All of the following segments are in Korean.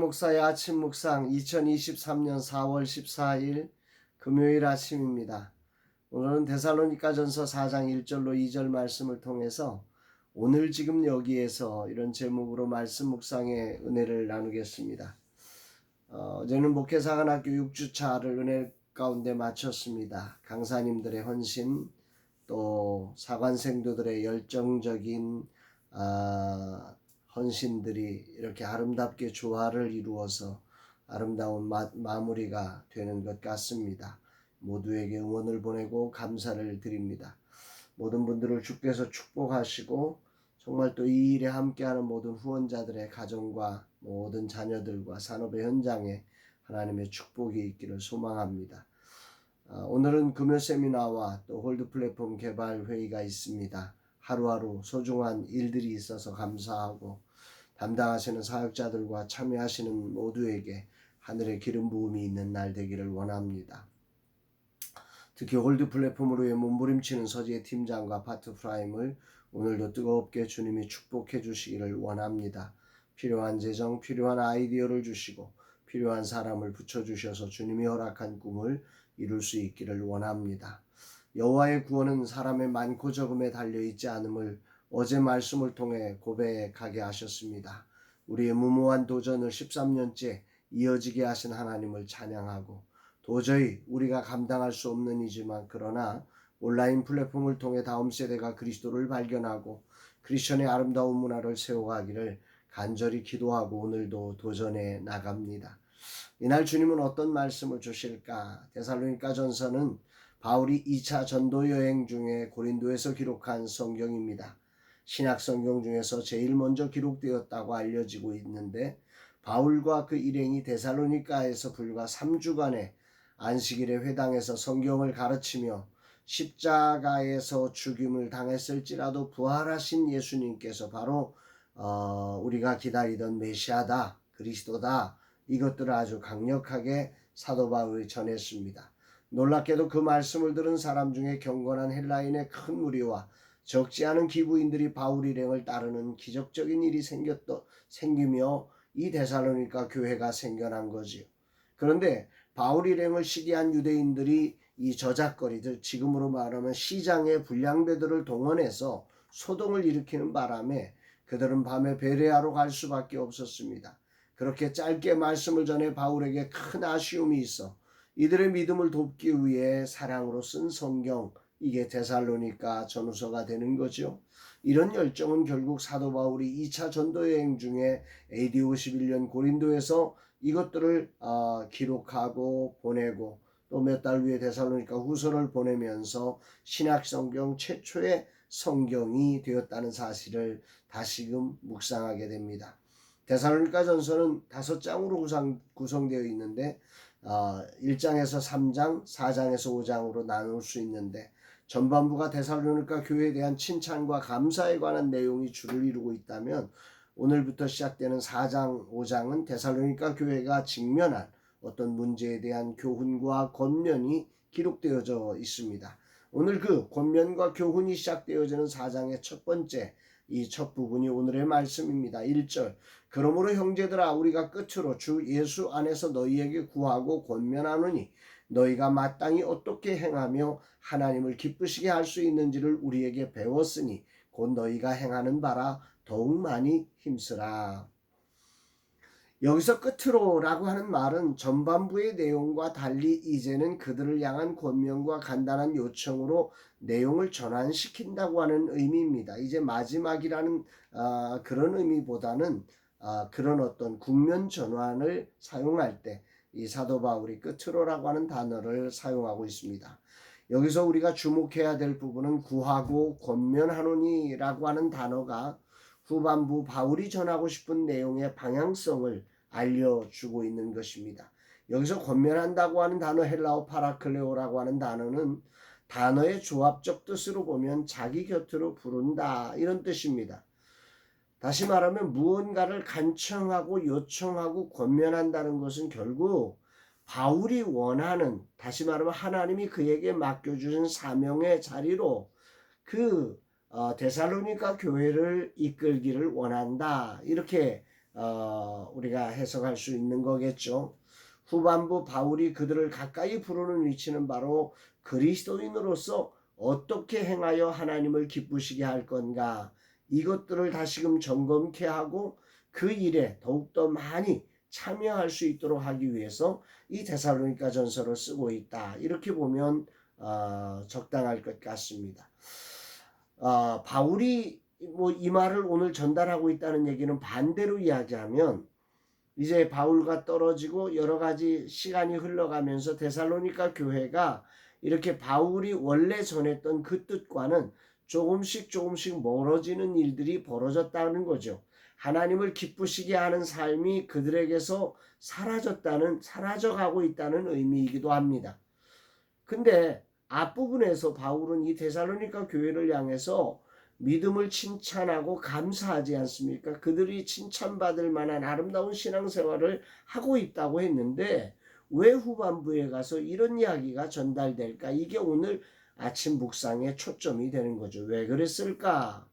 목사의 아침 묵상 2023년 4월 14일 금요일 아침입니다. 오늘은 데살로니가전서 4장 1절로 2절 말씀을 통해서 오늘 지금 여기에서 이런 제목으로 말씀 묵상의 은혜를 나누겠습니다. 어제는 목회사관학교 6주차를 은혜 가운데 마쳤습니다. 강사님들의 헌신, 또 사관생도들의 열정적인 헌신들이 이렇게 아름답게 조화를 이루어서 아름다운 마무리가 되는 것 같습니다. 모두에게 응원을 보내고 감사를 드립니다. 모든 분들을 주께서 축복하시고 정말 또 이 일에 함께하는 모든 후원자들의 가정과 모든 자녀들과 산업의 현장에 하나님의 축복이 있기를 소망합니다. 오늘은 금요 세미나와 또 홀드 플랫폼 개발 회의가 있습니다. 하루하루 소중한 일들이 있어서 감사하고 담당하시는 사역자들과 참여하시는 모두에게 하늘의 기름 부음이 있는 날 되기를 원합니다. 특히 홀드 플랫폼으로의 몸부림치는 서지의 팀장과 파트 프라임을 오늘도 뜨겁게 주님이 축복해 주시기를 원합니다. 필요한 재정, 필요한 아이디어를 주시고 필요한 사람을 붙여주셔서 주님이 허락한 꿈을 이룰 수 있기를 원합니다. 여호와의 구원은 사람의 많고 적음에 달려있지 않음을 어제 말씀을 통해 고백하게 하셨습니다. 우리의 무모한 도전을 13년째 이어지게 하신 하나님을 찬양하고 도저히 우리가 감당할 수 없는 이지만 그러나 온라인 플랫폼을 통해 다음 세대가 그리스도를 발견하고 크리스천의 아름다운 문화를 세워가기를 간절히 기도하고 오늘도 도전해 나갑니다. 이날 주님은 어떤 말씀을 주실까? 데살로니가전서는 바울이 2차 전도 여행 중에 고린도에서 기록한 성경입니다. 신약 성경 중에서 제일 먼저 기록되었다고 알려지고 있는데 바울과 그 일행이 데살로니가에서 불과 3주간의 안식일에 회당에서 성경을 가르치며 십자가에서 죽임을 당했을지라도 부활하신 예수님께서 바로 우리가 기다리던 메시아다, 그리스도다, 이것들을 아주 강력하게 사도 바울이 전했습니다. 놀랍게도 그 말씀을 들은 사람 중에 경건한 헬라인의 큰 무리와 적지 않은 기부인들이 바울 일행을 따르는 기적적인 일이 생기며 이 데살로니가 교회가 생겨난 거지요. 그런데 바울 일행을 시기한 유대인들이 이 저작거리들, 지금으로 말하면 시장의 불량배들을 동원해서 소동을 일으키는 바람에 그들은 밤에 베레아로 갈 수밖에 없었습니다. 그렇게 짧게 말씀을 전해 바울에게 큰 아쉬움이 있어 이들의 믿음을 돕기 위해 사랑으로 쓴 성경, 이게 데살로니가 전후서가 되는 거죠. 이런 열정은 결국 사도 바울이 2차 전도 여행 중에 AD 51년 고린도에서 이것들을 기록하고 보내고 또 몇 달 후에 데살로니가 후서를 보내면서 신약 성경 최초의 성경이 되었다는 사실을 다시금 묵상하게 됩니다. 데살로니가 전서는 5장으로 구성되어 있는데 1장에서 3장, 4장에서 5장으로 나눌 수 있는데 전반부가 데살로니가 교회에 대한 칭찬과 감사에 관한 내용이 주를 이루고 있다면 오늘부터 시작되는 4장, 5장은 데살로니가 교회가 직면한 어떤 문제에 대한 교훈과 권면이 기록되어져 있습니다. 오늘 그 권면과 교훈이 시작되어지는 4장의 첫 번째, 이 첫 부분이 오늘의 말씀입니다. 1절, 그러므로 형제들아 우리가 끝으로 주 예수 안에서 너희에게 구하고 권면하노니 너희가 마땅히 어떻게 행하며 하나님을 기쁘시게 할 수 있는지를 우리에게 배웠으니 곧 너희가 행하는 바라 더욱 많이 힘쓰라. 여기서 끝으로라고 하는 말은 전반부의 내용과 달리 이제는 그들을 향한 권면과 간단한 요청으로 내용을 전환시킨다고 하는 의미입니다. 이제 마지막이라는 그런 의미보다는 그런 어떤 국면 전환을 사용할 때 이 사도 바울이 끝으로라고 하는 단어를 사용하고 있습니다. 여기서 우리가 주목해야 될 부분은 구하고 권면하노니라고 하는 단어가 후반부 바울이 전하고 싶은 내용의 방향성을 알려주고 있는 것입니다. 여기서 권면한다고 하는 단어 헬라어 파라클레오라고 하는 단어는 단어의 조합적 뜻으로 보면 자기 곁으로 부른다 이런 뜻입니다. 다시 말하면 무언가를 간청하고 요청하고 권면한다는 것은 결국 바울이 원하는, 다시 말하면 하나님이 그에게 맡겨주신 사명의 자리로 그 데살로니가 교회를 이끌기를 원한다 이렇게 우리가 해석할 수 있는 거겠죠. 후반부 바울이 그들을 가까이 부르는 위치는 바로 그리스도인으로서 어떻게 행하여 하나님을 기쁘시게 할 건가, 이것들을 다시금 점검케 하고 그 일에 더욱더 많이 참여할 수 있도록 하기 위해서 이 데살로니가 전서를 쓰고 있다, 이렇게 보면 적당할 것 같습니다. 바울이 이 말을 오늘 전달하고 있다는 얘기는 반대로 이야기하면, 이제 바울과 떨어지고 여러 가지 시간이 흘러가면서 데살로니가 교회가 이렇게 바울이 원래 전했던 그 뜻과는 조금씩 멀어지는 일들이 벌어졌다는 거죠. 하나님을 기쁘시게 하는 삶이 그들에게서 사라져가고 있다는 의미이기도 합니다. 근데 앞부분에서 바울은 이 데살로니가 교회를 향해서 믿음을 칭찬하고 감사하지 않습니까? 그들이 칭찬받을 만한 아름다운 신앙생활을 하고 있다고 했는데 왜 후반부에 가서 이런 이야기가 전달될까? 이게 오늘 아침 묵상의 초점이 되는 거죠. 왜 그랬을까?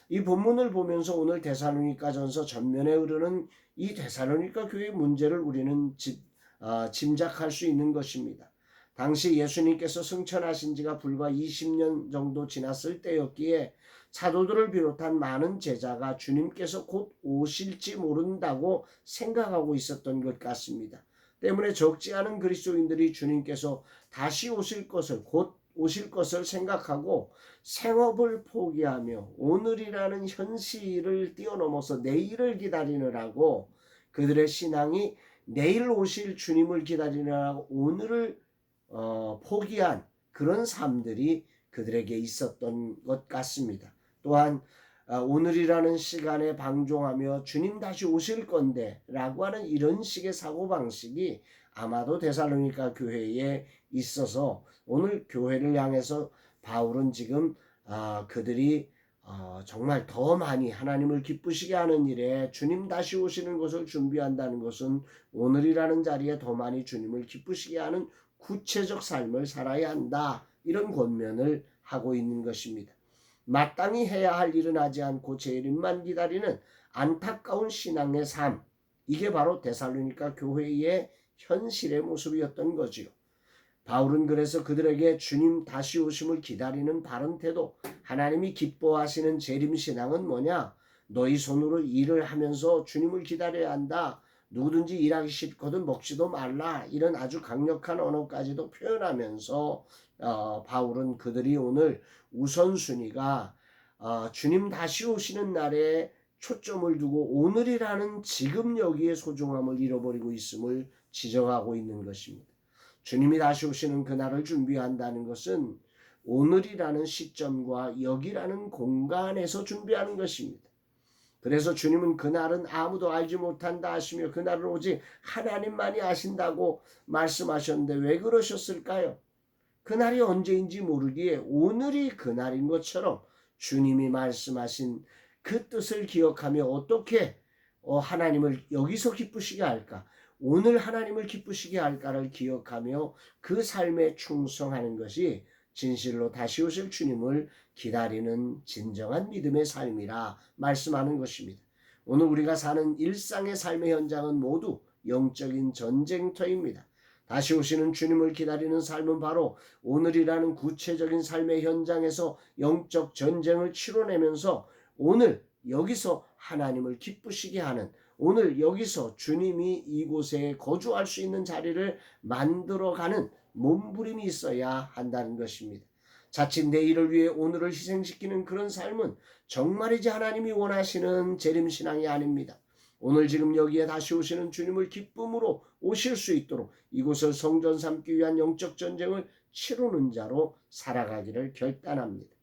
이 본문을 보면서 오늘 데살로니가전서 전면에 흐르는 이 데살로니가 교회의 문제를 우리는 짐작할 수 있는 것입니다. 당시 예수님께서 승천하신 지가 불과 20년 정도 지났을 때였기에 사도들을 비롯한 많은 제자가 주님께서 곧 오실지 모른다고 생각하고 있었던 것 같습니다. 때문에 적지 않은 그리스도인들이 주님께서 다시 곧 오실 것을 생각하고 생업을 포기하며 오늘이라는 현실을 뛰어넘어서 내일을 기다리느라고, 그들의 신앙이 내일 오실 주님을 기다리느라고 오늘을 포기한 그런 삶들이 그들에게 있었던 것 같습니다. 또한 오늘이라는 시간에 방종하며 주님 다시 오실 건데 라고 하는 이런 식의 사고방식이 아마도 데살로니가 교회에 있어서 오늘 교회를 향해서 바울은 지금 그들이 정말 더 많이 하나님을 기쁘시게 하는 일에 주님 다시 오시는 것을 준비한다는 것은 오늘이라는 자리에 더 많이 주님을 기쁘시게 하는 구체적 삶을 살아야 한다, 이런 권면을 하고 있는 것입니다. 마땅히 해야 할 일은 하지 않고 재림만 기다리는 안타까운 신앙의 삶, 이게 바로 데살로니가 교회의 현실의 모습이었던 거지요. 바울은 그래서 그들에게 주님 다시 오심을 기다리는 바른 태도, 하나님이 기뻐하시는 재림신앙은 뭐냐? 너희 손으로 일을 하면서 주님을 기다려야 한다. 누구든지 일하기 싫거든 먹지도 말라. 이런 아주 강력한 언어까지도 표현하면서 바울은 그들이 오늘 우선순위가 주님 다시 오시는 날에 초점을 두고 오늘이라는 지금 여기에 소중함을 잃어버리고 있음을 지적하고 있는 것입니다. 주님이 다시 오시는 그날을 준비한다는 것은 오늘이라는 시점과 여기라는 공간에서 준비하는 것입니다. 그래서 주님은 그날은 아무도 알지 못한다 하시며 그날은 오직 하나님만이 아신다고 말씀하셨는데 왜 그러셨을까요? 그날이 언제인지 모르기에 오늘이 그날인 것처럼 주님이 말씀하신 그 뜻을 기억하며 어떻게 하나님을 여기서 기쁘시게 할까, 오늘 하나님을 기쁘시게 할까를 기억하며 그 삶에 충성하는 것이 진실로 다시 오실 주님을 기다리는 진정한 믿음의 삶이라 말씀하는 것입니다. 오늘 우리가 사는 일상의 삶의 현장은 모두 영적인 전쟁터입니다. 다시 오시는 주님을 기다리는 삶은 바로 오늘이라는 구체적인 삶의 현장에서 영적 전쟁을 치러내면서 오늘 여기서 하나님을 기쁘시게 하는, 오늘 여기서 주님이 이곳에 거주할 수 있는 자리를 만들어가는 몸부림이 있어야 한다는 것입니다. 자칫 내일을 위해 오늘을 희생시키는 그런 삶은 정말이지 하나님이 원하시는 재림신앙이 아닙니다. 오늘 지금 여기에 다시 오시는 주님을 기쁨으로 오실 수 있도록 이곳을 성전 삼기 위한 영적 전쟁을 치르는 자로 살아가기를 결단합니다.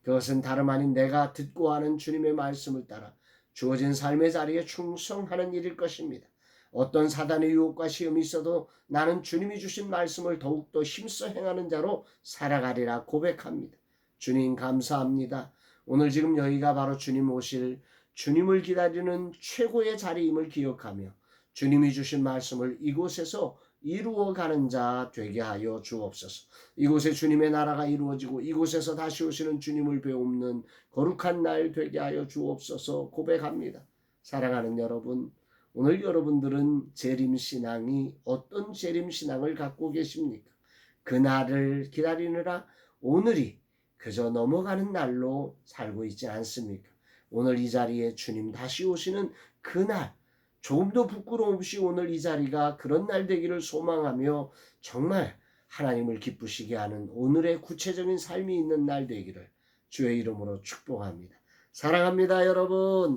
그것은 다름 아닌 내가 듣고 하는 주님의 말씀을 따라 주어진 삶의 자리에 충성하는 일일 것입니다. 어떤 사단의 유혹과 시험이 있어도 나는 주님이 주신 말씀을 더욱더 힘써 행하는 자로 살아가리라 고백합니다. 주님 감사합니다. 오늘 지금 여기가 바로 주님 오실, 주님을 기다리는 최고의 자리임을 기억하며 주님이 주신 말씀을 이곳에서 이루어가는 자 되게 하여 주옵소서. 이곳에 주님의 나라가 이루어지고 이곳에서 다시 오시는 주님을 배우는 거룩한 날 되게 하여 주옵소서 고백합니다. 사랑하는 여러분, 오늘 여러분들은 재림신앙이 어떤 재림신앙을 갖고 계십니까? 그날을 기다리느라 오늘이 그저 넘어가는 날로 살고 있지 않습니까? 오늘 이 자리에 주님 다시 오시는 그날, 조금도 부끄러움 없이 오늘 이 자리가 그런 날 되기를 소망하며 정말 하나님을 기쁘시게 하는 오늘의 구체적인 삶이 있는 날 되기를 주의 이름으로 축복합니다. 사랑합니다, 여러분.